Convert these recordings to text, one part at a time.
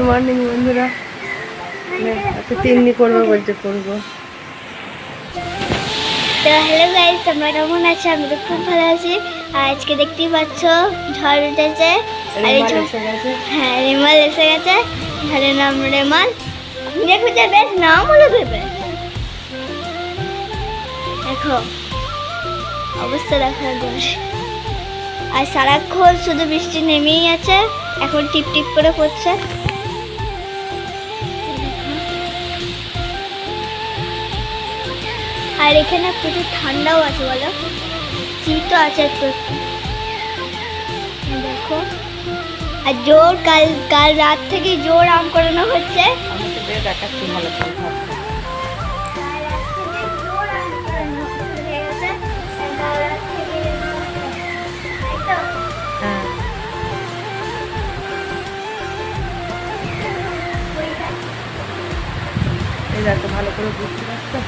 Morning বন্ধুরা। একটা তিন্নি করবো বলছে, করবো। তো হ্যালো গাইস, তোমরা কেমন আছো? আমি তো খুব ভালো আছি। আর আজকে দেখতেই পাচ্ছ ঝড় উঠেছে। হ্যাঁ, রেমাল এসে গেছে। ঝড়ের নাম রেমাল। দেখো যে বেশ নাম হলো ভেবে দেখো অবস্থা দেখা যায়। আর সারাক্ষণ শুধু বৃষ্টি নেমেই আছে, এখন টিপ টিপ করে পড়ছে। আর এখানে প্রচুর ঠান্ডাও আছে, বলো শীতও আছে একটু একটু। দেখো আর জোর কাল রাত থেকে জোর আম করানো হচ্ছে। দেখাচ্ছি ভালো করে। এই দেখো ভালো করে বুঝতে পারছো।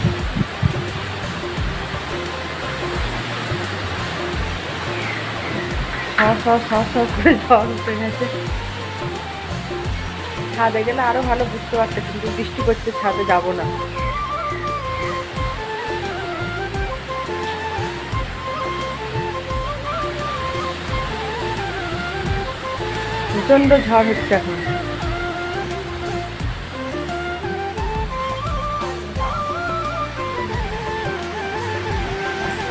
করে ঝড় উঠে গেছে। ছাদে গেলে আরো ভালো বুঝতে পারছে, কিন্তু বৃষ্টি করছে, ছাদে যাবো না। প্রচন্ড ঝড় হচ্ছে এখন।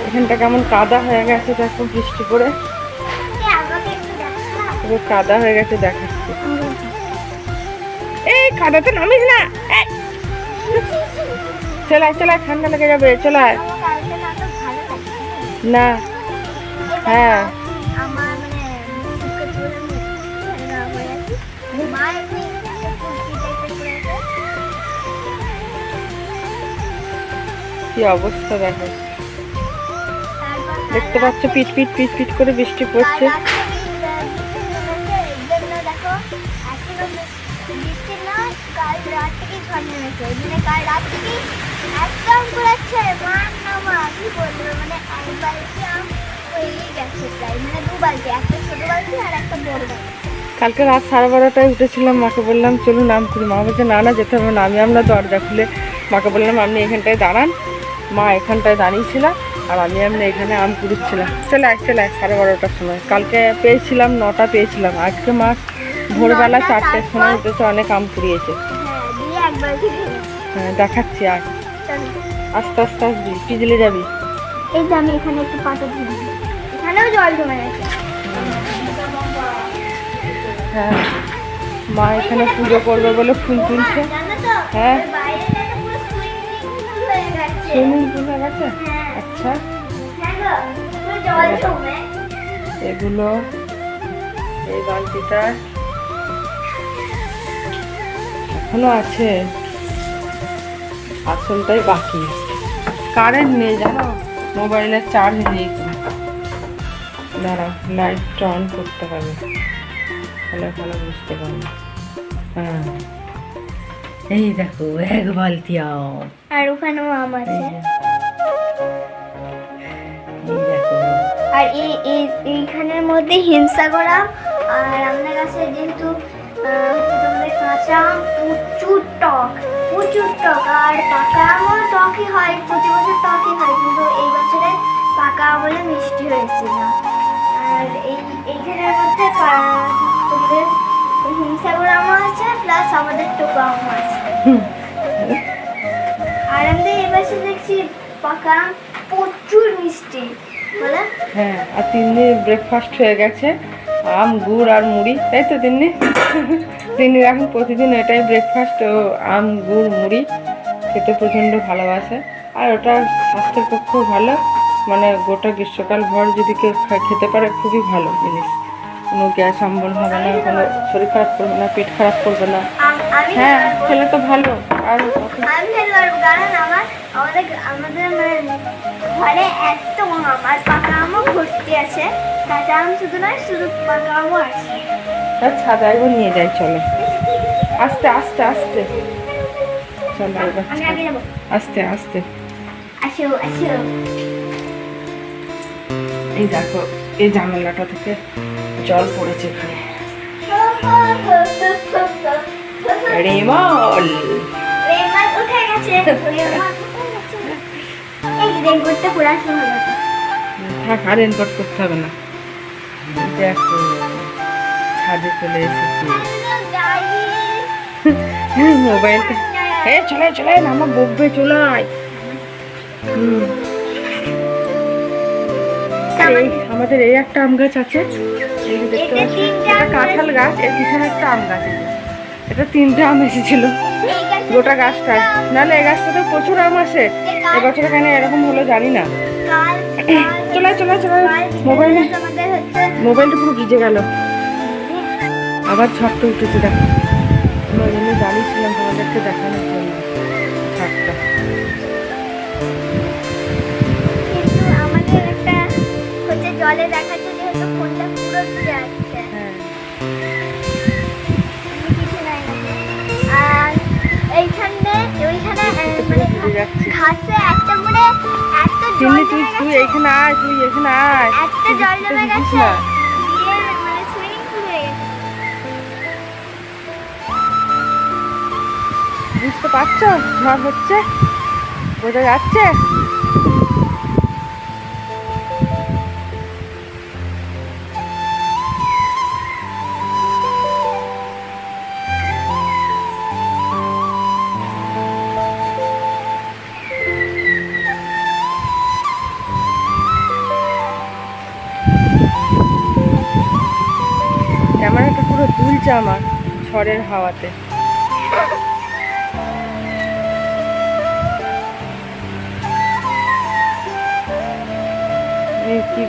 এখানটা কেমন কাদা হয়ে গেছে দেখো, বৃষ্টি পড়ে কাদা হয়ে গেছে, দেখাচ্ছি। এই কাদাতে নামিস না, চলায় চলায়, ঠান্ডা লেগে যাবে, চলায় না। হ্যাঁ কি অবস্থা দেখো, দেখতে পাচ্ছ পিট পিট পিট পিট করে বৃষ্টি পড়ছে। কালকে রাত 12:30টায় উঠেছিলাম, মাকে বললাম চলুন আম করি। মা বলছে না না যেতে হবে না। আমরা দরজা খুলে মাকে বললাম আপনি এখানটায় দাঁড়ান। মা এখানটায় দাঁড়িয়েছিলাম আর আমি এখানে আম কুড়িচ্ছিলাম। চলে আয় 12:30টার সময়। কালকে পেয়েছিলাম 9টা পেয়েছিলাম। আজকে মা ভোরবেলা 4টের সময় উঠেছে, অনেক আম কুড়িয়েছে। হ্যাঁ দেখাচ্ছি। আর আস্তে আস্তে আসবি, পিছলে যাবি। এই যে আমি এখানে একটু পাতা দিই, এখানেও জল জমে গেছে। হ্যাঁ মা এখানে পুজো করবে বলে ফুল তুলছে। হ্যাঁ সুইমিং পুল হয়ে গেছে। আচ্ছা এগুলো, এই বালতিটা এখনো আছে, আসলটাই বাকি। কারেন্ট নেই জানো, মোবাইলের চার্জ নেই। দাঁড়াও লাইটটা অন করতে হবে, ভালো ভালো বুঝতে পারবো। হ্যাঁ এই দেখো এক বালতি আম। আর ওখানেও আম আছে। এই দেখো। আর এইখানের মধ্যে হিমসাগর আম। আর আমাদের কাছে যেহেতু তোমাদের কাঁচা আম প্রচুর টক, প্রচুর টক। আর পাকা আমও টকই হয়, প্রতি বছর টকই হয়, কিন্তু এই বছরে পাকা আম বলে মিষ্টি হয়েছিল। আর এইখানের মধ্যে তোমাদের হিমসাগর আমও আছে, প্লাস আমাদের টোকা আমও আছে। আর আমাদের এই বছর দেখছি পাকা আম প্রচুর মিষ্টি বলে। হ্যাঁ আর তিন্নি ব্রেকফাস্ট হয়ে গেছে, আম গুড় আর মুড়ি, তাই তো তিন্নি? তিন্নির এখন প্রতিদিন এটাই ব্রেকফাস্ট, আম গুড় মুড়ি খেতে প্রচণ্ড ভালোবাসে। আর ওটা স্বাস্থ্যের পক্ষেও ভালো, মানে গোটা গ্রীষ্মকাল ভর যদি কেউ খেতে পারে খুবই ভালো জিনিস। কোনো গ্যাস অম্বল হবে না, কোনো শরীর খারাপ করবে না, পেট খারাপ করবে না। হ্যাঁ খেলে তো ভালো। আর আমি খেতে পারবো, কারণ আমাদের ঘরে এত আম আর পাকা আমও ভর্তি আছে। কাঁচা আম শুধু নয়, শুধু পাকা আমও আছে। ছাদে একবার নিয়ে যাই, চলো আস্তে আস্তে আস্তে, চলো এবার আস্তে আস্তে। আসো আসো। এই দেখো এই জানালাটা থেকে জল পড়েছে এখানে। রেমল। রেমাল উঠে গেছে। রেমাল উঠে গেছে। এই রেনকোটটা পুরা ভালো তো। থাক, আর রেনকোট করতে হবে না। দেখো ছাদে চলে এসেছি। মোবাইলটা চলে চলে না, আমার বকবে, চলাই। আমাদের এই একটা আম গাছ আছে, এই যে দেখতে পাচ্ছি, এটা কাঁঠাল গাছ, এর পিছনে একটা আম গাছ আছে। এটা 3টে আম এসেছিল গোটা গাছটায়, নাহলে এই গাছটাতে প্রচুর আম আসে। এবছরে কেন এরকম হলো জানি না। চলে চলে চলে, মোবাইলটা পুরো ভিজে গেল, আবার ঝড়টা উঠেছে। দেখো, আমি ওই জন্য জানিয়েছিলাম তোমাদেরকে দেখানোর জন্য ঝড়টা। জলে দেখাচ্ছে যেহেতু ফোনটা পুরো ভিজে আছে। কিছু নাই। আর ওইখানে মানে ঘাসে একটা মনে এত জল তুই এখানে আয়, তুই এখানে আয়, এত জল জমে গেছে, মানে সুইমিং পুল হয়ে গেছে। বুঝতে পারছো ঝড় হচ্ছে, বোঝা যাচ্ছে? ক্যামেরাটা পুরো দুলছে আমার ঝড়ের হাওয়াতে। কি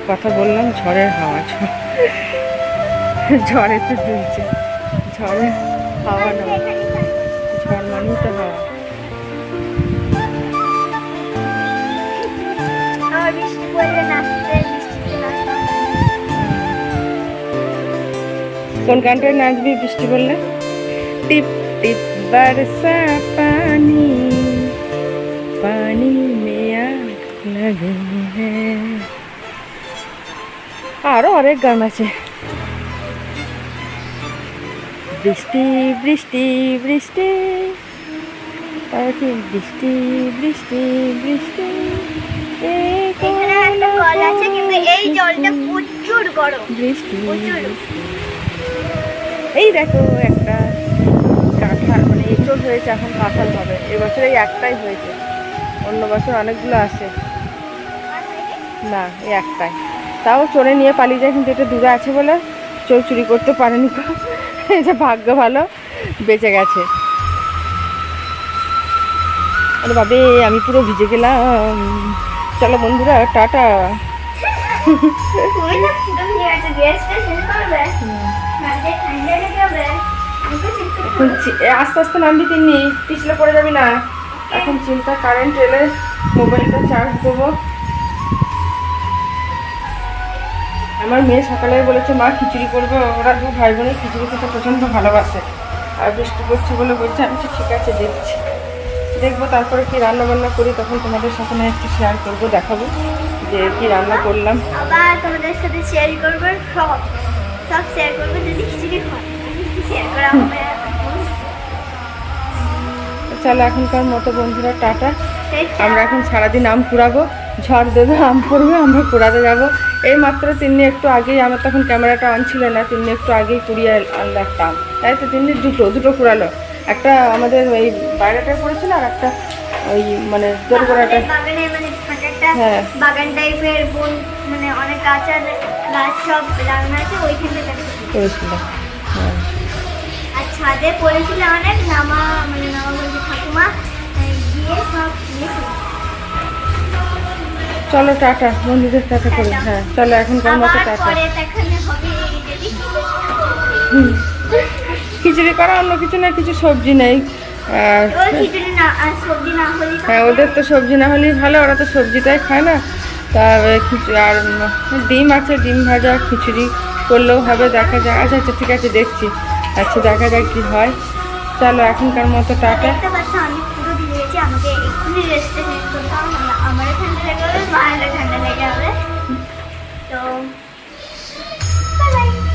কথা বললাম, ঝড়ের হাওয়া, ঝড়ে তো দুলছে, ঝড়ের হাওয়া না, ঝড় মানেই তো হাওয়া। বৃষ্টি পড়লে নাচতে, বৃষ্টিতে নাচতে। কোন গানটায় নাচবি বৃষ্টি বললে? টিপ টিপ বরসা পানি, পানি মে আগ লগে হ্যায়। আরো অনেক গান আছে। বৃষ্টি বৃষ্টি বৃষ্টি, আর কি বৃষ্টি বৃষ্টি বৃষ্টি। এখানে একটা কল আছে, কিন্তু এই জলটা প্রচুর গরম। বৃষ্টি প্রচুর। এই দেখো একটা কাঁঠাল, মানে এঁচড় হয়েছে, এখন কাঁঠাল হবে। এবছর এই একটাই হয়েছে, অন্য বছর অনেকগুলো আসে না, এই একটাই। তাও চোরে নিয়ে পালিয়ে যায়, কিন্তু এটা দূরে আছে বলে চোর চুরি করতে পারেনি। এটা ভাগ্য ভালো, বেঁচে গেছে। আরে বাবে, আমি পুরো ভিজে গেলাম। চলো বন্ধুরা, টাটা। আস্তে আস্তে নামবি, তিনি পিছলে পড়ে যাবি না। এখন চিন্তা, কারেন্ট এলে মোবাইলটা চার্জ দেবো। আমার মেয়ে সকালে বলেছে মা খিচুড়ি করবে, ওরা 2 ভাই বোনের খিচুড়ি খেতে প্রচণ্ড ভালোবাসে। আর বৃষ্টি পড়ছে বলে বলছে, আমি ঠিক আছে দেখছি, দেখবো তারপরে কি রান্না বান্না করি, তখন তোমাদের সাথে একটু শেয়ার করবো, দেখাবো যে কি রান্না করলাম। আবার তোমাদের সাথে শেয়ার করবো, সব শেয়ার করবো যদি খিচুড়ি হয়, শেয়ার করা হবে। চলো এখনকার মতো বন্ধুরা, টাটা। আমরা এখন সারাদিন আম কুড়াবো, ঝড় দেবে, আম পড়বে, আমরা কুড়াতে যাবো। এই মাত্র তিন্নি একটু আগেই, আমার তখন ক্যামেরাটা অন ছিল না, তিন্নি একটু আগেই কুড়িয়ে আনলো একটা আম। তাই তো তিন্নি দুটো কুড়ালো, একটা আমাদের ওই বাইরেটায় পড়েছিল, আর একটা ওই মানে দোরগোড়াটা, বাগানে মানে ফাঁকা একটা বাগান টাইপের বন, মানে অনেক গাছ সব লাগানো আছে, ওইখানে করেছিল। আর ছাদে পড়েছিল অনেক, নামা বলছে ঠাকুমা গিয়ে সব নিয়েছিল। চলো টাটা বন্ধুদের, টাটা করে। হ্যাঁ চলো এখনকার মতো টাটা। খিচুড়ি করা, অন্য কিছু না, কিছু সবজি নেই। হ্যাঁ, ওদের তো সবজি না হলেই ভালো, ওরা তো সবজিটাই খায় না। তা খিচুড়ি আর ডিম আছে, ডিম ভাজা, খিচুড়ি করলেও হবে, দেখা যাক। আচ্ছা আচ্ছা ঠিক আছে, দেখছি। আচ্ছা দেখা যাক কি হয়। চলো এখনকার মতো টাটা। আমার এখান থেকে